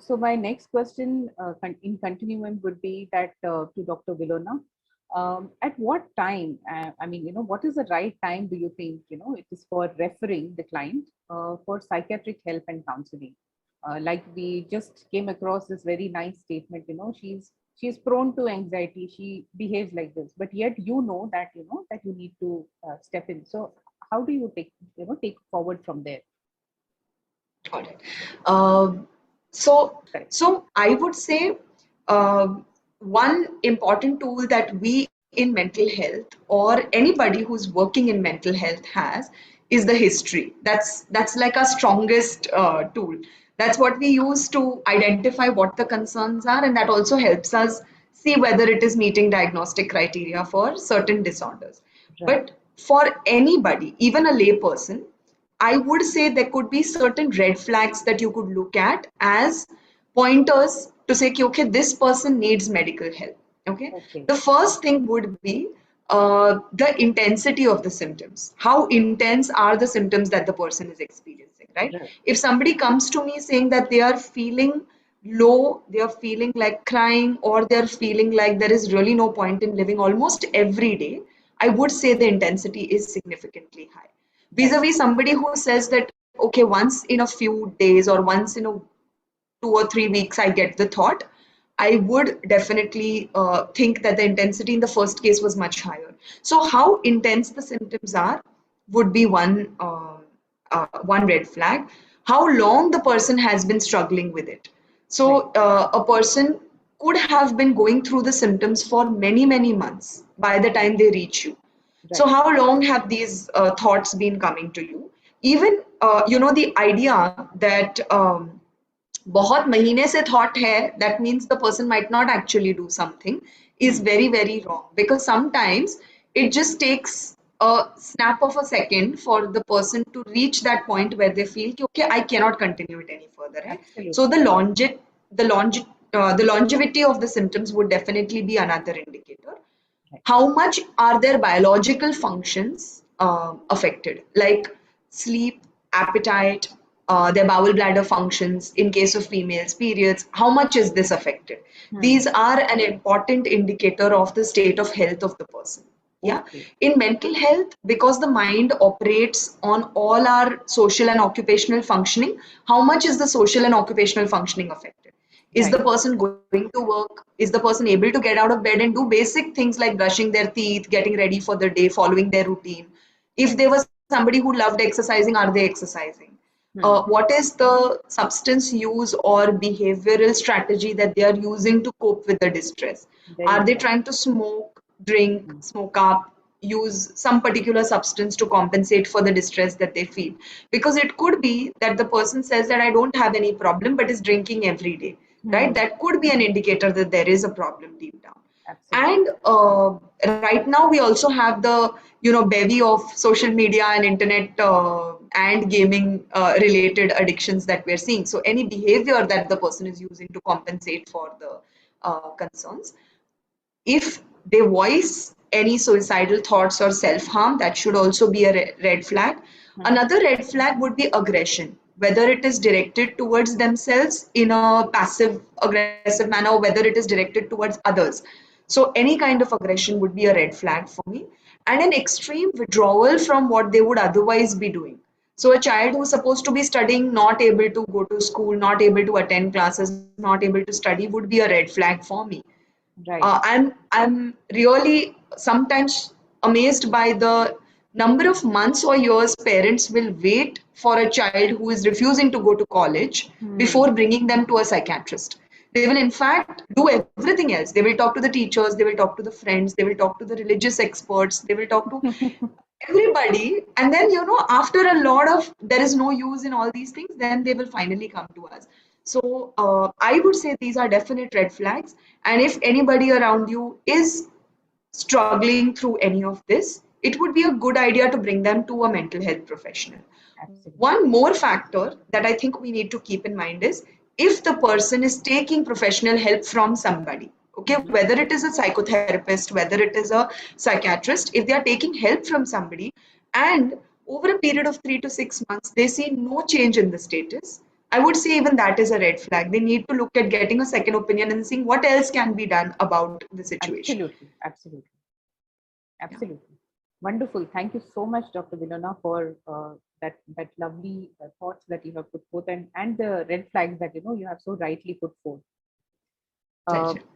So my next question in continuum would be that to Dr. Vilona. At what time, I mean, what is the right time do you think, it is for referring the client for psychiatric help and counseling? Like we just came across this very nice statement, she's prone to anxiety, she behaves like this, but yet that you need to step in. So how do you take forward from there? Got it. Um, so, Correct. so I would say one important tool that we in mental health or anybody who's working in mental health has is the history. That's like our strongest tool. That's what we use to identify what the concerns are, and that also helps us see whether it is meeting diagnostic criteria for certain disorders. Right. But for anybody, even a layperson, I would say there could be certain red flags that you could look at as pointers to say, okay, this person needs medical help. Okay. Okay. The first thing would be the intensity of the symptoms. How intense are the symptoms that the person is experiencing, right? Right. If somebody comes to me saying that they are feeling low, they are feeling like crying, or they're feeling like there is really no point in living almost every day, I would say the intensity is significantly high. Right. Vis-a-vis somebody who says that, okay, once in a few days or once in a 2 or 3 weeks, I get the thought, I would definitely think that the intensity in the first case was much higher. So, how intense the symptoms are would be one red flag. How long the person has been struggling with it. Right. So, a person could have been going through the symptoms for many, many months by the time they reach you. So, Right. how long have these thoughts been coming to you? Even, the idea that बहुत महीने से thought है, that means the person might not actually do something, is Hmm. very, very wrong, because sometimes it just takes a snap of a second for the person to reach that point where they feel कि, okay, I cannot continue it any further, right? So Absolutely. the longevity of the symptoms would definitely be another indicator. Right. How much are their biological functions affected, like sleep, appetite, their bowel bladder functions, in case of females, periods, how much is this affected? Hmm. These are an important indicator of the state of health of the person. Yeah. Okay. In mental health, because the mind operates on all our social and occupational functioning, how much is the social and occupational functioning affected? Is the Right. person going to work? Is the person able to get out of bed and do basic things like brushing their teeth, getting ready for the day, following their routine? If they were somebody who loved exercising, are they exercising? Hmm. What is the substance use or behavioral strategy that they are using to cope with the distress? Very Are they important. trying to smoke, drink, Hmm. smoke up, use some particular substance to compensate for the distress that they feel? Because it could be that the person says that I don't have any problem but is drinking every day, right? Hmm. That could be an indicator that there is a problem deep down. Absolutely. And right now we also have the bevy of social media and internet and gaming related addictions that we're seeing. So any behavior that the person is using to compensate for the concerns, if they voice any suicidal thoughts or self harm, that should also be a red flag. Hmm. Another red flag would be aggression, whether it is directed towards themselves in a passive aggressive manner, or whether it is directed towards others. So, any kind of aggression would be a red flag for me, and an extreme withdrawal from what they would otherwise be doing. So, a child who's supposed to be studying, not able to go to school, not able to attend classes, not able to study, would be a red flag for me. Right. I'm really sometimes amazed by the number of months or years parents will wait for a child who is refusing to go to college Hmm. before bringing them to a psychiatrist. They will in fact do everything else. They will talk to the teachers, they will talk to the friends, they will talk to the religious experts, they will talk to everybody, and then after a lot of there is no use in all these things, then they will finally come to us. So I would say these are definite red flags, and if anybody around you is struggling through any of this, it would be a good idea to bring them to a mental health professional. Absolutely. One more factor that I think we need to keep in mind is if the person is taking professional help from somebody, okay, Mhm. whether it is a psychotherapist, whether it is a psychiatrist, if they are taking help from somebody and over a period of 3 to 6 months they see no change in the status, I would say even that is a red flag. They need to look at getting a second opinion and seeing what else can be done about the situation. Absolutely, absolutely, Yeah. absolutely. Wonderful. Thank you so much, Dr. Vilona, for that lovely thoughts that you have put forth, and the red flags that you have so rightly put forth. Uh, Pleasure.